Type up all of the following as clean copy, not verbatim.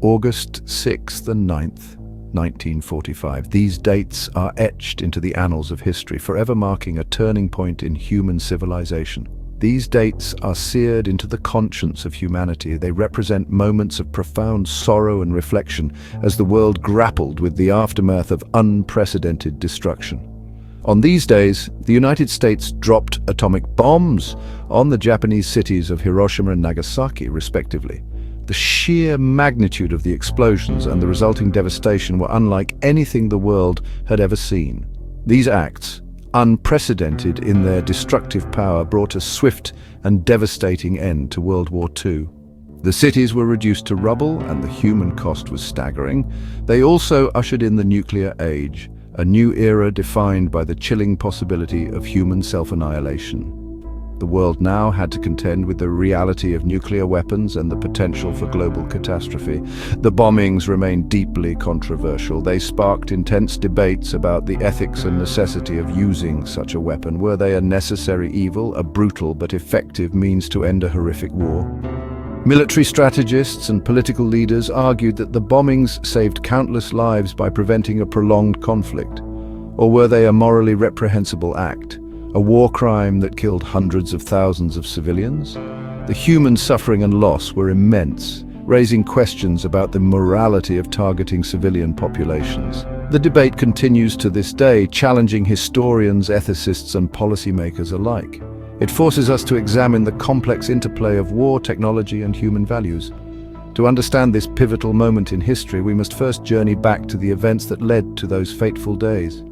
August 6th and 9th, 1945. These dates are etched into the annals of history, forever marking a turning point in human civilization. These dates are seared into the conscience of humanity. They represent moments of profound sorrow and reflection as the world grappled with the aftermath of unprecedented destruction. On these days, the United States dropped atomic bombs on the Japanese cities of Hiroshima and Nagasaki, respectively. The sheer magnitude of the explosions and the resulting devastation were unlike anything the world had ever seen. These acts, unprecedented in their destructive power, brought a swift and devastating end to World War II. The cities were reduced to rubble, and the human cost was staggering. They also ushered in the nuclear age, a new era defined by the chilling possibility of human self-annihilation. The world now had to contend with the reality of nuclear weapons and the potential for global catastrophe. The bombings remained deeply controversial. They sparked intense debates about the ethics and necessity of using such a weapon. Were they a necessary evil, a brutal but effective means to end a horrific war? Military strategists and political leaders argued that the bombings saved countless lives by preventing a prolonged conflict. Or were they a morally reprehensible act? A war crime that killed hundreds of thousands of civilians? The human suffering and loss were immense, raising questions about the morality of targeting civilian populations. The debate continues to this day, challenging historians, ethicists, and policymakers alike. It forces us to examine the complex interplay of war, technology, and human values. To understand this pivotal moment in history, we must first journey back to the events that led to those fateful days.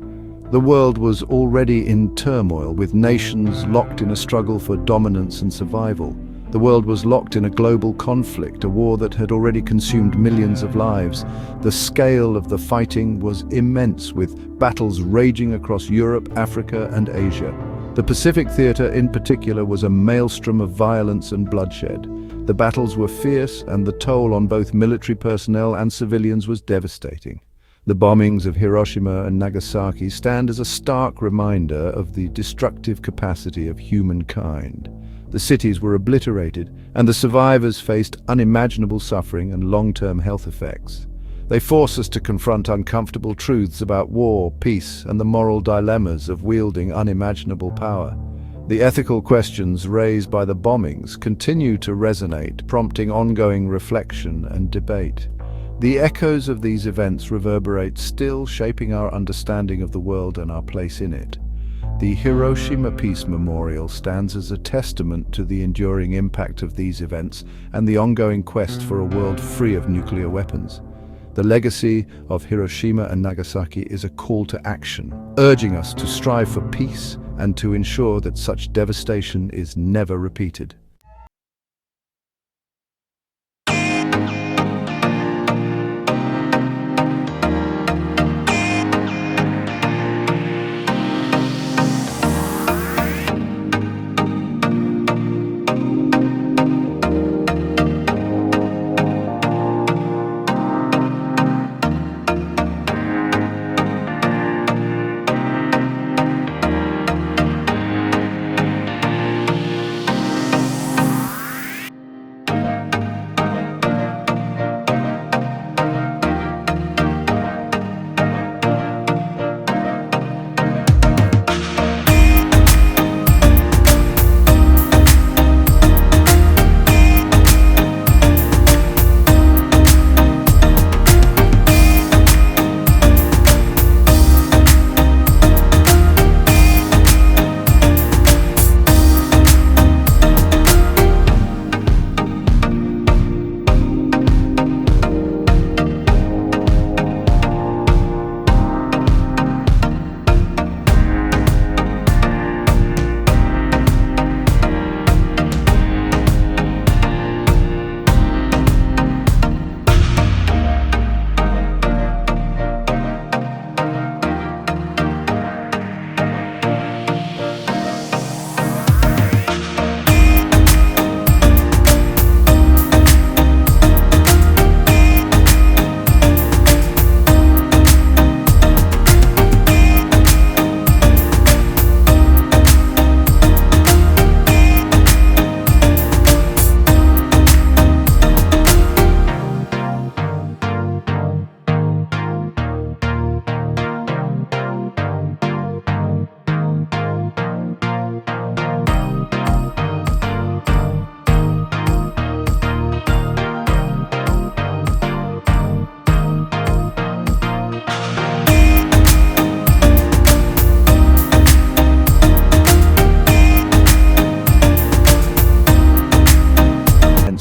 The world was already in turmoil, with nations locked in a struggle for dominance and survival. The world was locked in a global conflict, a war that had already consumed millions of lives. The scale of the fighting was immense, with battles raging across Europe, Africa, and Asia. The Pacific Theater, in particular, was a maelstrom of violence and bloodshed. The battles were fierce, and the toll on both military personnel and civilians was devastating. The bombings of Hiroshima and Nagasaki stand as a stark reminder of the destructive capacity of humankind. The cities were obliterated, and the survivors faced unimaginable suffering and long-term health effects. They force us to confront uncomfortable truths about war, peace, and the moral dilemmas of wielding unimaginable power. The ethical questions raised by the bombings continue to resonate, prompting ongoing reflection and debate. The echoes of these events reverberate still, shaping our understanding of the world and our place in it. The Hiroshima Peace Memorial stands as a testament to the enduring impact of these events and the ongoing quest for a world free of nuclear weapons. The legacy of Hiroshima and Nagasaki is a call to action, urging us to strive for peace and to ensure that such devastation is never repeated.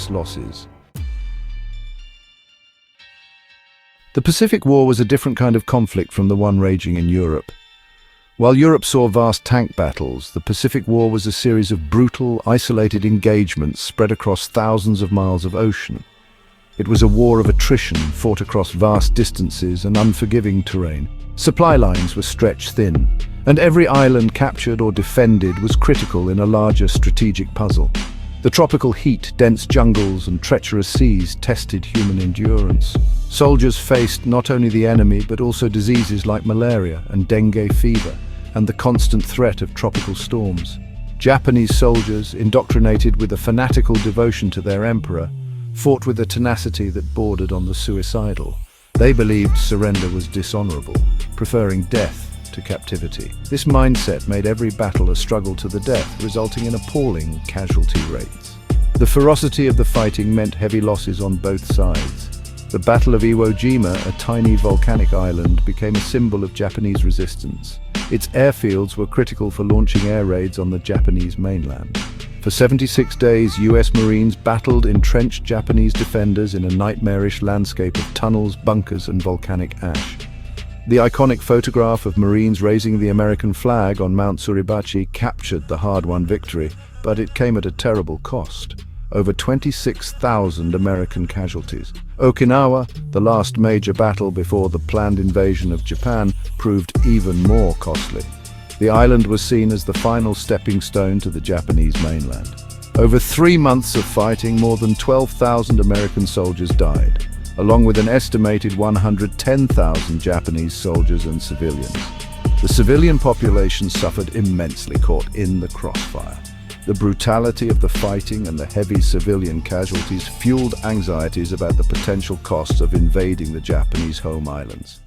enormous losses. The Pacific War was a different kind of conflict from the one raging in Europe. While Europe saw vast tank battles, the Pacific War was a series of brutal, isolated engagements spread across thousands of miles of ocean. It was a war of attrition fought across vast distances and unforgiving terrain. Supply lines were stretched thin, and every island captured or defended was critical in a larger strategic puzzle. The tropical heat, dense jungles, and treacherous seas tested human endurance. Soldiers faced not only the enemy but also diseases like malaria and dengue fever, and the constant threat of tropical storms. Japanese soldiers, indoctrinated with a fanatical devotion to their emperor, fought with a tenacity that bordered on the suicidal. They believed surrender was dishonorable, preferring death to captivity. This mindset made every battle a struggle to the death, resulting in appalling casualty rates. The ferocity of the fighting meant heavy losses on both sides. The Battle of Iwo Jima, a tiny volcanic island, became a symbol of Japanese resistance. Its airfields were critical for launching air raids on the Japanese mainland. For 76 days, US Marines battled entrenched Japanese defenders in a nightmarish landscape of tunnels, bunkers, and volcanic ash. The iconic photograph of Marines raising the American flag on Mount Suribachi captured the hard-won victory, but it came at a terrible cost. Over 26,000 American casualties. Okinawa, the last major battle before the planned invasion of Japan, proved even more costly. The island was seen as the final stepping stone to the Japanese mainland. Over 3 months of fighting, more than 12,000 American soldiers died, along with an estimated 110,000 Japanese soldiers and civilians. The civilian population suffered immensely, caught in the crossfire. The brutality of the fighting and the heavy civilian casualties fueled anxieties about the potential costs of invading the Japanese home islands.